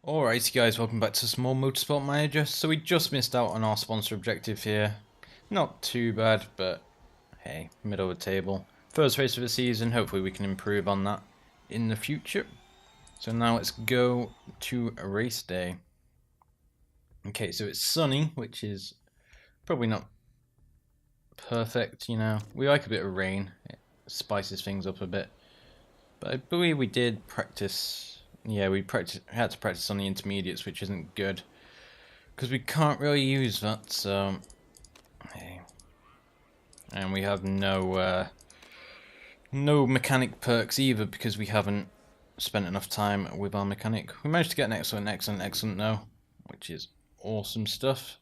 Alrighty guys, welcome back to some more Motorsport Manager. So we just missed out on our sponsor objective here. Not too bad, but hey, middle of the table. First race of the season, hopefully we can improve on that in the future. So now let's go to a race day. Okay, so it's sunny, which is probably not perfect, you know. We like a bit of rain, it spices things up a bit. But I believe we did practice. Yeah, we had to practice on the intermediates, which isn't good. Because we can't really use that, so... Hey. And we have no mechanic perks either, because we haven't spent enough time with our mechanic. We managed to get an excellent though, which is awesome stuff.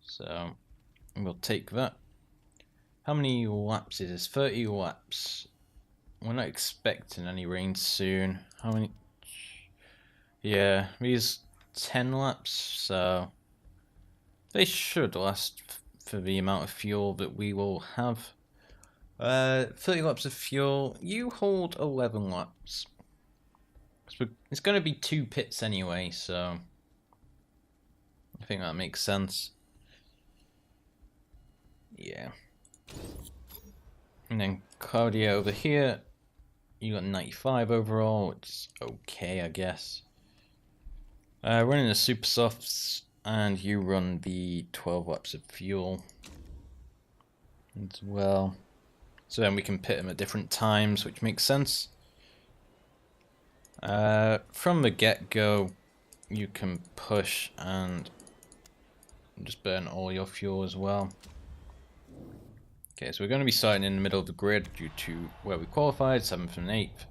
So, we'll take that. How many laps is this? 30 laps. We're not expecting any rain soon. How many... Yeah, these 10 laps, so they should last for the amount of fuel that we will have. 30 laps of fuel, you hold 11 laps. It's going to be 2 pits anyway, so I think that makes sense. Yeah. And then Claudia over here, you got 95 overall, which is okay, I guess. Running the super softs, and you run the 12 laps of fuel as well. So then we can pit them at different times, which makes sense. From the get-go, you can push and just burn all your fuel as well. Okay, so we're going to be starting in the middle of the grid due to where we qualified, 7th and 8th.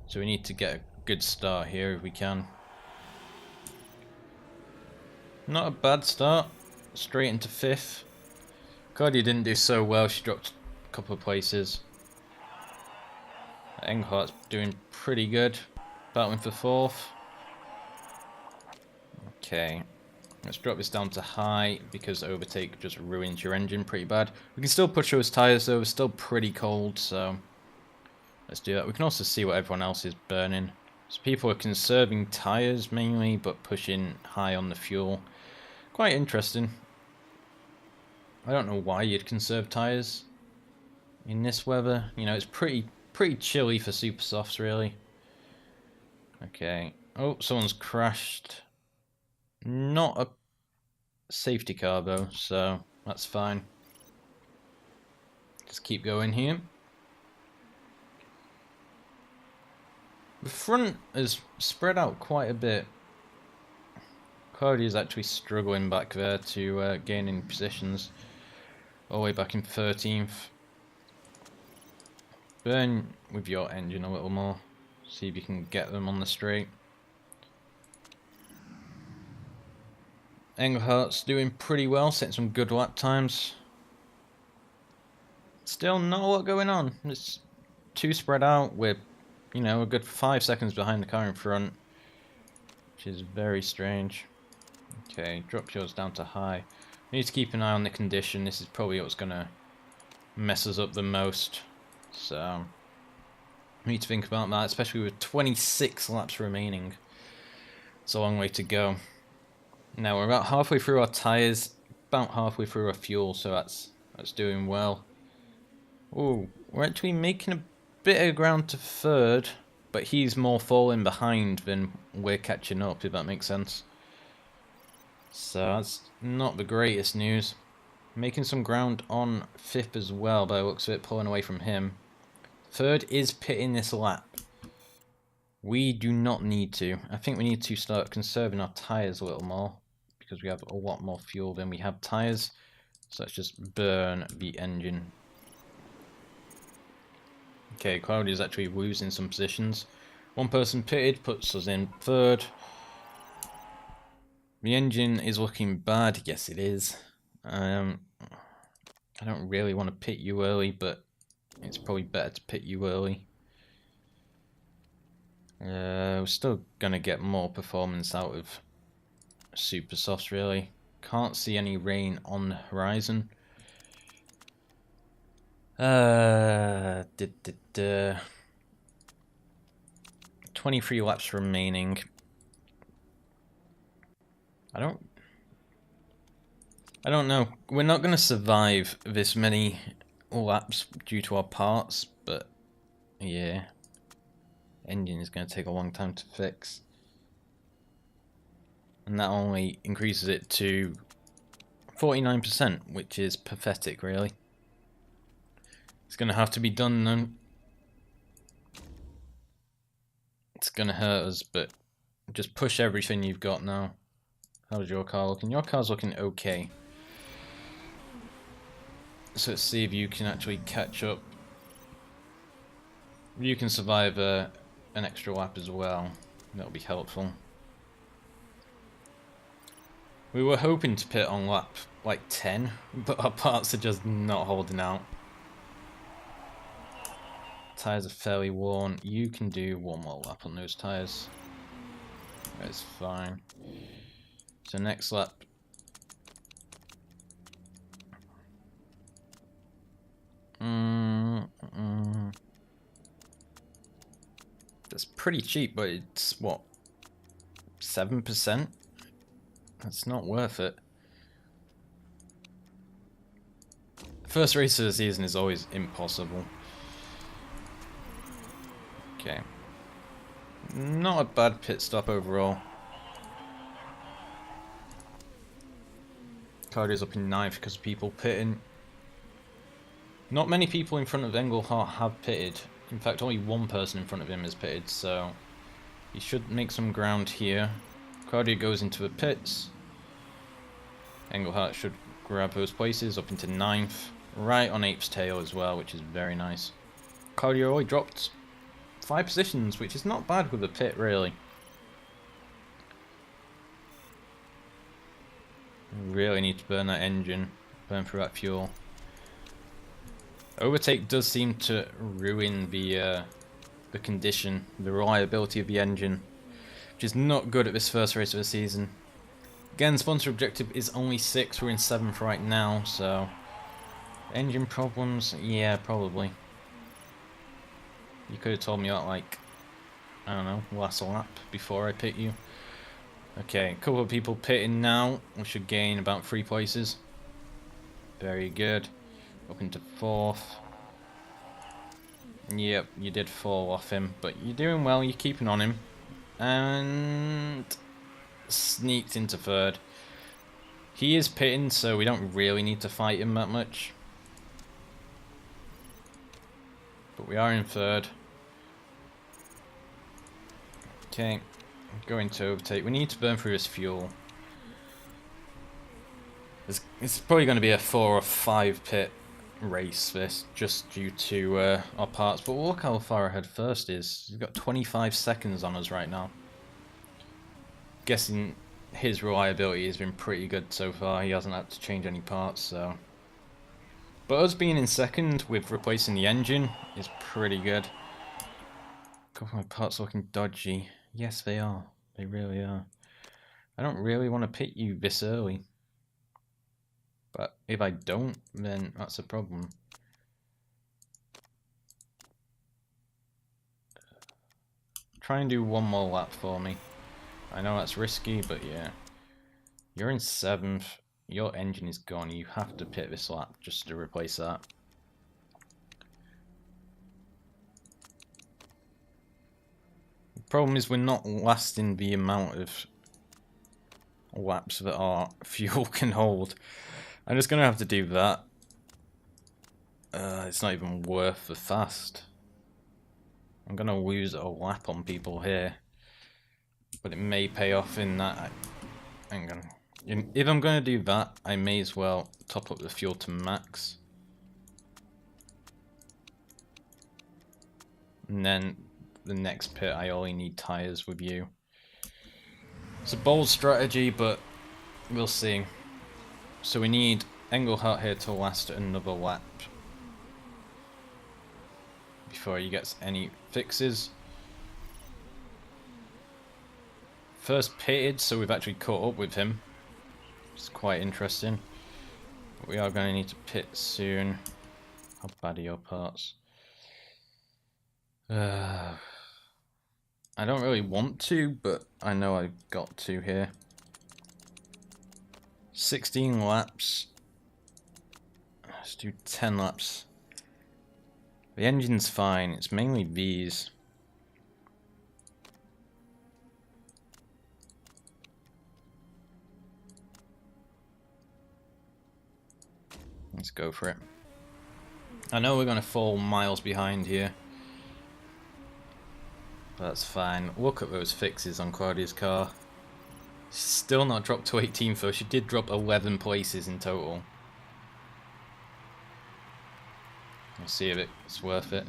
So we need to get a good start here if we can. Not a bad start, straight into 5th. Claudia didn't do so well, she dropped a couple of places. Enghart's doing pretty good, battling for 4th. Okay, let's drop this down to high because overtake just ruins your engine pretty bad. We can still push those tyres though, it's still pretty cold, so let's do that. We can also see what everyone else is burning. So people are conserving tyres mainly, but pushing high on the fuel. Quite interesting. I don't know why you'd conserve tyres in this weather. You know, it's pretty chilly for super softs, really. Okay. Oh, someone's crashed. Not a safety car though, so that's fine. Just keep going here. The front is spread out quite a bit. Claudia's actually struggling back there to gain in positions. All the way back in 13th. Burn with your engine a little more. See if you can get them on the straight. Engelhardt's doing pretty well, setting some good lap times. Still not a lot going on. It's too spread out. We're, you know, a good 5 seconds behind the car in front, which is very strange. Okay, drop yours down to high. We need to keep an eye on the condition. This is probably what's going to mess us up the most. So, we need to think about that, especially with 26 laps remaining. It's a long way to go. Now, we're about halfway through our tyres, about halfway through our fuel, so that's doing well. Oh, we're actually making a bit of ground to 3rd, but he's more falling behind than we're catching up, if that makes sense. So that's not the greatest news. Making some ground on 5th as well, by the looks of it, pulling away from him. 3rd is pitting this lap. We do not need to. I think we need to start conserving our tyres a little more, because we have a lot more fuel than we have tyres. So let's just burn the engine. Okay, Claudia's actually losing some positions. One person pitted, puts us in 3rd. The engine is looking bad. Yes, it is. I don't really want to pit you early, but it's probably better to pit you early. We're still going to get more performance out of super softs, really. Can't see any rain on the horizon. 23 laps remaining. I don't know. We're not going to survive this many laps due to our parts, but yeah. Engine is going to take a long time to fix. And that only increases it to 49%, which is pathetic, really. It's going to have to be done, though. It's going to hurt us, but just push everything you've got now. How's your car looking? Your car's looking okay. So let's see if you can actually catch up. You can survive an extra lap as well. That'll be helpful. We were hoping to pit on lap like 10, but our parts are just not holding out. Tyres are fairly worn. You can do one more lap on those tyres. That's fine. So next lap. That's pretty cheap, but it's what? 7%? That's not worth it. First race of the season is always impossible. Okay. Not a bad pit stop overall. Cardio's up in 9th because of people pitting. Not many people in front of Engelhardt have pitted. In fact, only one person in front of him has pitted, so he should make some ground here. Cardio goes into the pits. Engelhardt should grab those places up into 9th. Right on 8th's tail as well, which is very nice. Cardio only dropped 5 positions, which is not bad with the pit, really. Really need to burn that engine, burn through that fuel. Overtake does seem to ruin the condition, the reliability of the engine, which is not good at this first race of the season. Again, sponsor objective is only 6, we're in 7th right now, so engine problems, yeah, probably. You could have told me that, like, I don't know, last lap before I pit you. Okay, a couple of people pitting now. We should gain about 3 places. Very good. Up into 4th. Yep, you did fall off him, but you're doing well, you're keeping on him. And sneaked into 3rd. He is pitting, so we don't really need to fight him that much. But we are in 3rd. Okay, going to overtake. We need to burn through his fuel. It's probably going to be a 4 or 5 pit race, this, just due to our parts. But look how far ahead first is. He's got 25 seconds on us right now. Guessing his reliability has been pretty good so far. He hasn't had to change any parts, so. But us being in 2nd with replacing the engine is pretty good. A couple of my parts looking dodgy. Yes, they are. They really are. I don't really want to pit you this early. But if I don't, then that's a problem. Try and do one more lap for me. I know that's risky, but yeah. You're in 7th. Your engine is gone. You have to pit this lap just to replace that. The problem is we're not lasting the amount of laps that our fuel can hold. I'm just going to have to do that. It's not even worth the fast. I'm going to lose a lap on people here. But it may pay off in that. Hang on. If I'm going to do that, I may as well top up the fuel to max. And then the next pit, I only need tyres with you. It's a bold strategy, but we'll see. So we need Engelhardt here to last another lap before he gets any fixes. First pitted, so we've actually caught up with him. It's quite interesting. But we are going to need to pit soon. How bad are your parts? I don't really want to, but I know I've got to here. 16 laps. Let's do 10 laps. The engine's fine, it's mainly these. Let's go for it. I know we're going to fall miles behind here. That's fine. Look at those fixes on Claudia's car. She's still not dropped to 18th though. She did drop 11 places in total. We'll see if it's worth it.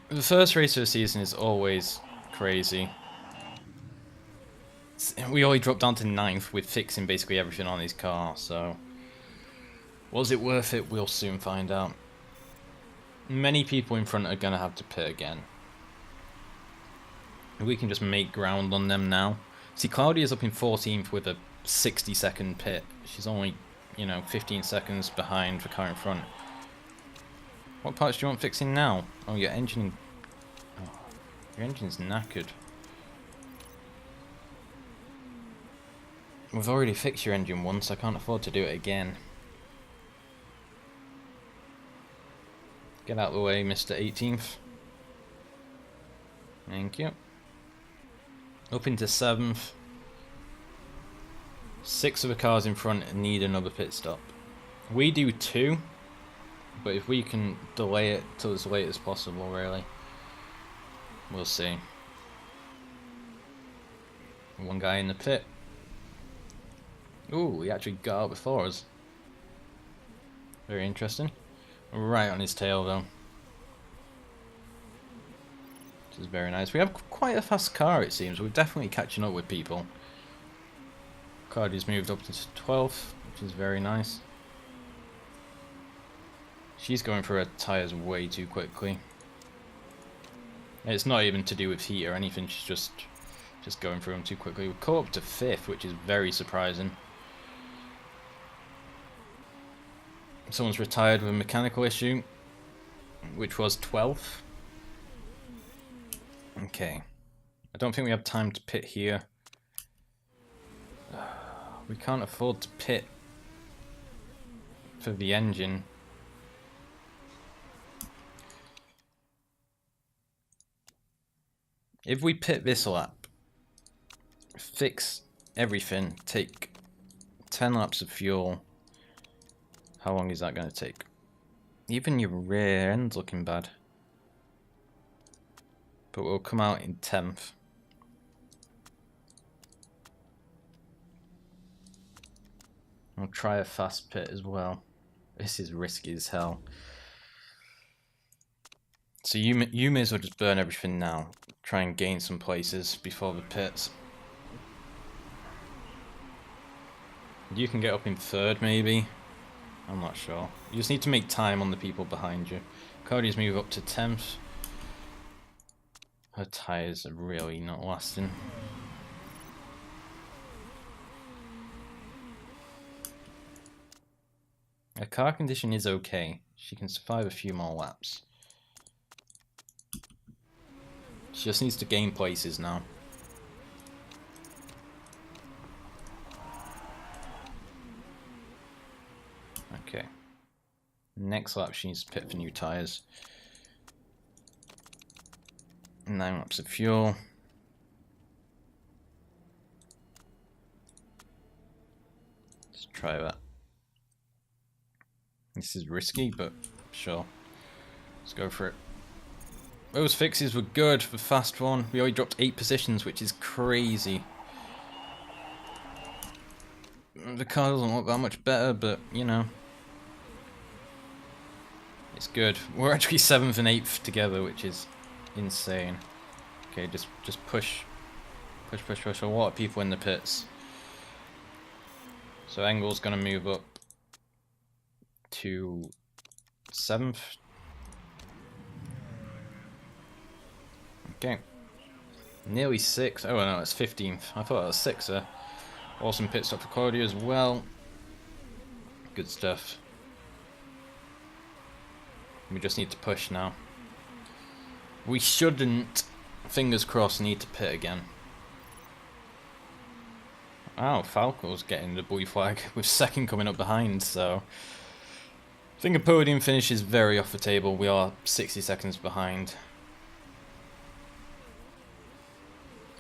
The first race of the season is always crazy. We only dropped down to 9th with fixing basically everything on his car, so... Was it worth it? We'll soon find out. Many people in front are going to have to pit again. We can just make ground on them now. See, Claudia's up in 14th with a 60-second pit. She's only, you know, 15 seconds behind the car in front. What parts do you want fixing now? Oh, your engine... Oh, your engine's knackered. We've already fixed your engine once, I can't afford to do it again. Get out of the way, Mr. 18th. Thank you. Up into 7th. 6 of the cars in front need another pit stop. We do 2, but if we can delay it till as late as possible, really. We'll see. One guy in the pit. Ooh, he actually got out before us. Very interesting. Right on his tail, though. Which is very nice. We have quite a fast car, it seems. We're definitely catching up with people. Cardi's moved up to 12th, which is very nice. She's going through her tyres way too quickly. It's not even to do with heat or anything, she's just going through them too quickly. We're caught up to 5th, which is very surprising. Someone's retired with a mechanical issue, which was 12th. Okay. I don't think we have time to pit here. We can't afford to pit for the engine. If we pit this lap, fix everything, take 10 laps of fuel, how long is that going to take? Even your rear end's looking bad. But we'll come out in 10th. I'll try a fast pit as well. This is risky as hell. So you may as well just burn everything now. Try and gain some places before the pits. You can get up in 3rd maybe. I'm not sure. You just need to make time on the people behind you. Cody's move up to 10th. Her tyres are really not lasting. Her car condition is okay. She can survive a few more laps. She just needs to gain places now. Okay. Next lap she needs to pit for new tyres. 9 laps of fuel. Let's try that. This is risky, but sure. Let's go for it. Those fixes were good for fast one. We only dropped 8 positions, which is crazy. The car doesn't look that much better, but, you know. It's good. We're actually 7th and 8th together, which is insane. Okay, just push. Push. A lot of people in the pits. So Engel's going to move up to 7th. Okay. Nearly 6th. Oh no, it's 15th. I thought it was 6th there. Awesome pit stop for Claudia as well. Good stuff. We just need to push now. We shouldn't, fingers crossed, need to pit again. Oh, Falco's getting the buoy flag with second coming up behind, so I think a podium finish is very off the table. We are 60 seconds behind.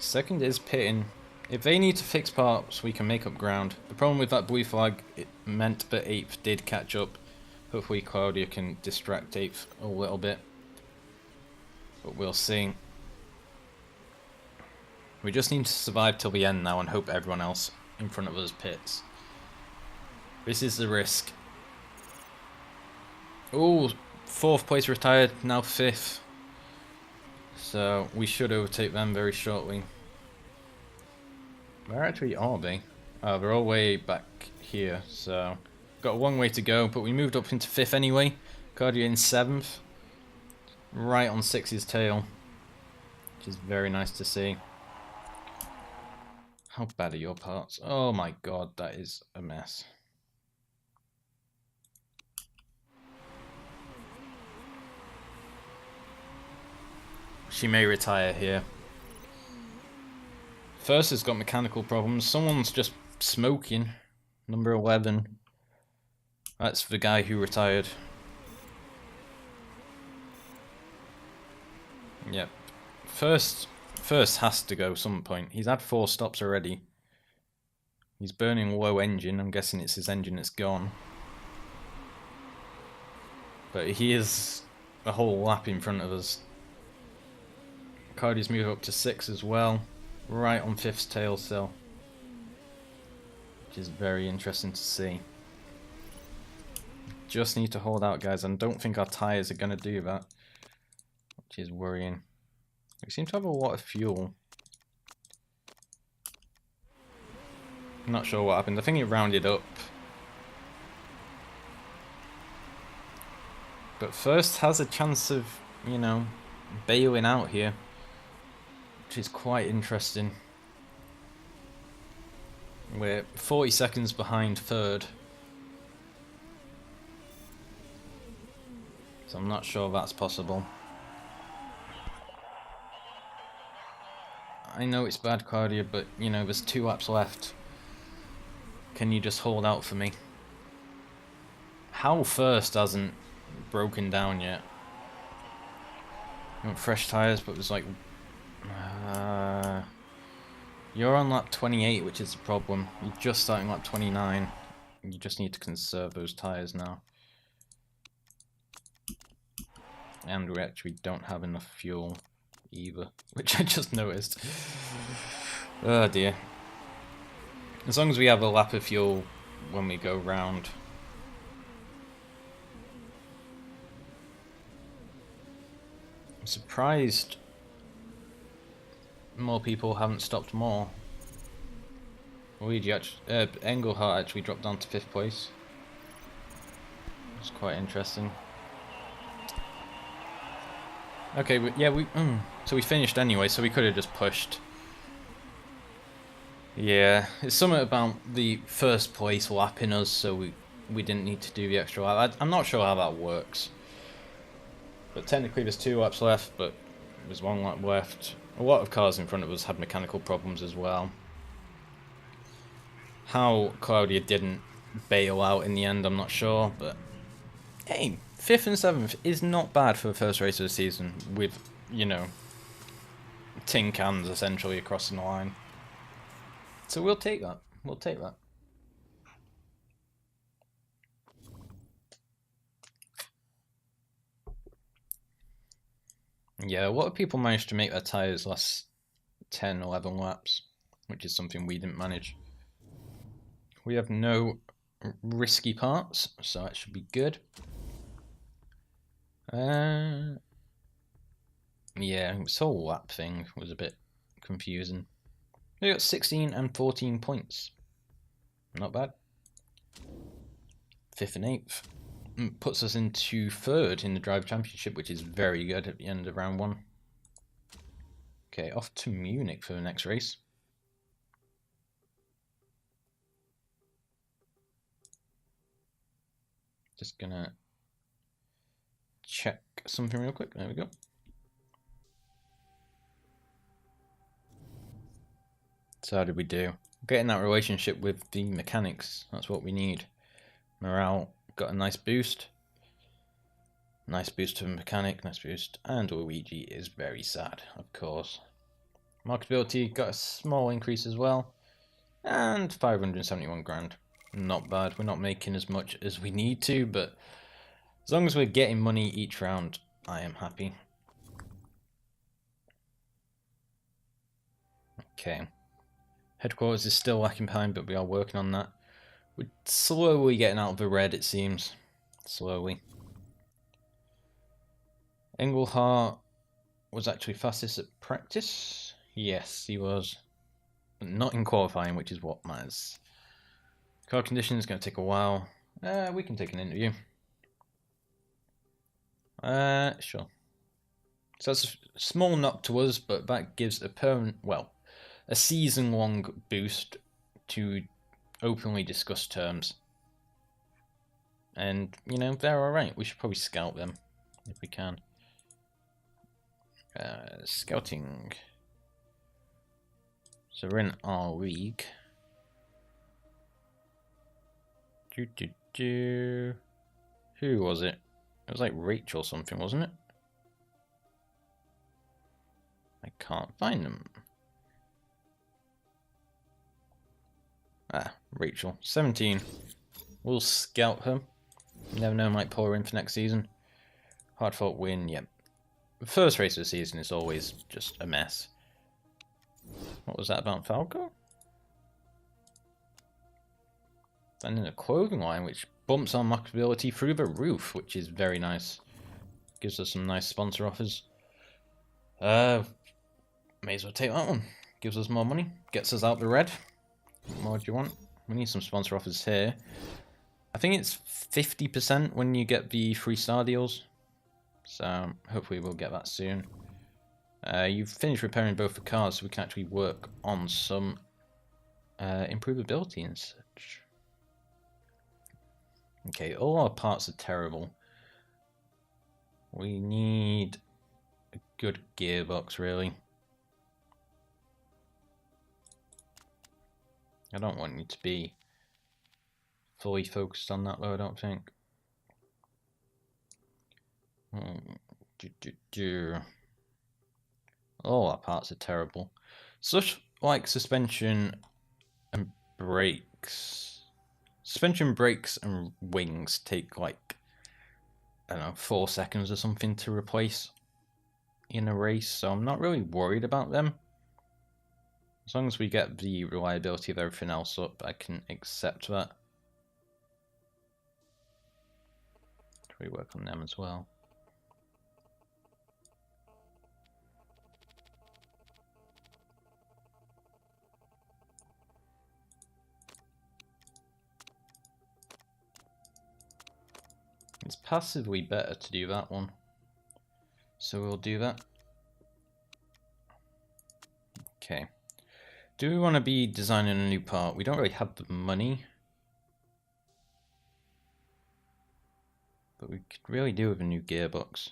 Second is pitting. If they need to fix parts, we can make up ground. The problem with that buoy flag, it meant that 8th did catch up. Hopefully Claudia can distract 8th a little bit. But we'll see. We just need to survive till the end now and hope everyone else in front of us pits. This is the risk. Oh, 4th place retired, now 5th. So we should overtake them very shortly. Where actually are they? Oh, they're all way back here, so got a long way to go, but we moved up into 5th anyway. Cardia in 7th. Right on 6's tail. Which is very nice to see. How bad are your parts? Oh my god, that is a mess. She may retire here. First has got mechanical problems. Someone's just smoking. Number 11. That's the guy who retired. Yep. First has to go some point. He's had 4 stops already. He's burning low engine. I'm guessing it's his engine that's gone. But he is a whole lap in front of us. Cardi's moved up to 6 as well. Right on 5th's tail still. Which is very interesting to see. Just need to hold out, guys. I don't think our tyres are going to do that. Which is worrying. We seem to have a lot of fuel. I'm not sure what happened. I think it rounded up. But first has a chance of, you know, bailing out here. Which is quite interesting. We're 40 seconds behind 3rd. So I'm not sure that's possible. I know it's bad cardio, but you know, there's 2 laps left. Can you just hold out for me? How first hasn't broken down yet? You want fresh tyres, but there's like... you're on lap 28, which is the problem. You're just starting lap 29. You just need to conserve those tyres now. And we actually don't have enough fuel either, which I just noticed. Oh dear. As long as we have a lap of fuel when we go round. I'm surprised more people haven't stopped more. Luigi actually, Engelhardt actually dropped down to 5th place. It's quite interesting. Okay, but yeah, so we finished anyway, so we could have just pushed. Yeah, it's something about the 1st place lapping us, so we didn't need to do the extra lap. I'm not sure how that works. But technically there's 2 laps left, but there's 1 lap left. A lot of cars in front of us had mechanical problems as well. How Claudia didn't bail out in the end, I'm not sure, but hey, 5th and 7th is not bad for the first race of the season with, you know, tin cans essentially crossing the line. So we'll take that. We'll take that. Yeah, a lot of people managed to make their tyres last 10, 11 laps, which is something we didn't manage. We have no risky parts, so that should be good. Yeah, this whole lap thing was a bit confusing. We got 16 and 14 points. Not bad. 5th and 8th. Puts us into 3rd in the Drive Championship, which is very good at the end of round 1. Okay, off to Munich for the next race. Just gonna check something real quick. There we go. So how did we do? Getting that relationship with the mechanics, that's what we need. Morale got a nice boost. Nice boost to the mechanic, nice boost. And Luigi is very sad, of course. Marketability got a small increase as well. And 571 grand. Not bad. We're not making as much as we need to, but as long as we're getting money each round, I am happy. Okay. Headquarters is still lacking behind, but we are working on that. We're slowly getting out of the red, it seems. Slowly. Englehart was actually fastest at practice. Yes, he was. But not in qualifying, which is what matters. Car condition is going to take a while. We can take an interview. Sure. So that's a small knock to us, but that gives a permanent, well, a season-long boost to openly discussed terms. And, you know, they're alright. We should probably scout them, if we can. Scouting. So we're in our league. Who was it? It was like Rachel something, wasn't it? I can't find them. Ah, Rachel. 17. We'll scout her. You never know, might pull her in for next season. Hard fought win, yep. The first race of the season is always just a mess. What was that about Falco? And in a clothing line, which bumps our marketability through the roof, which is very nice. Gives us some nice sponsor offers. May as well take that one. Gives us more money. Gets us out the red. What more do you want? We need some sponsor offers here. I think it's 50% when you get the 3-star deals. So hopefully we'll get that soon. You've finished repairing both the cars, so we can actually work on some improvability and such. Okay, all our parts are terrible. We need a good gearbox, really. I don't want you to be fully focused on that, though, I don't think. All our parts are terrible. Such like suspension and brakes. Suspension, brakes, and wings take like, I don't know, 4 seconds or something to replace in a race, so I'm not really worried about them. As long as we get the reliability of everything else up, I can accept that. Should we work on them as well? It's passively better to do that one. So we'll do that. Okay. Do we want to be designing a new part? We don't really have the money. But we could really do with a new gearbox.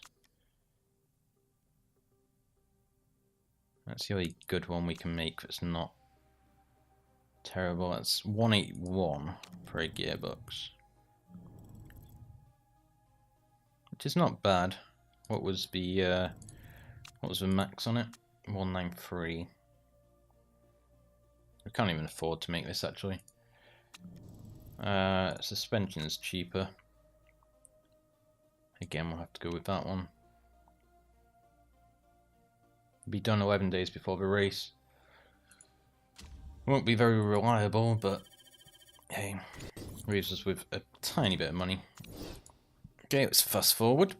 That's the only good one we can make that's not terrible. That's 181 for a gearbox. Which is not bad. What was the max on it? 193. We can't even afford to make this actually. Suspension's cheaper. Again, we'll have to go with that one. Be done 11 days before the race. Won't be very reliable, but hey, leaves us with a tiny bit of money. Okay, let's fast forward.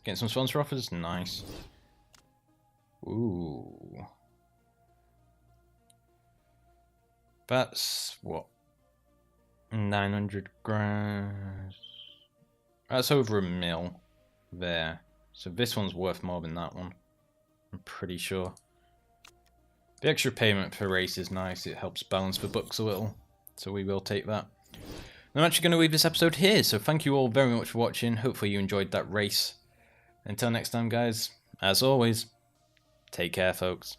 Getting some sponsor offers, nice. Ooh. That's what? 900 grand. That's over $1 million there. So this one's worth more than that one. I'm pretty sure. The extra payment per race is nice. It helps balance the books a little. So we will take that. And I'm actually going to leave this episode here. So thank you all very much for watching. Hopefully you enjoyed that race. Until next time, guys, as always, Take care, folks.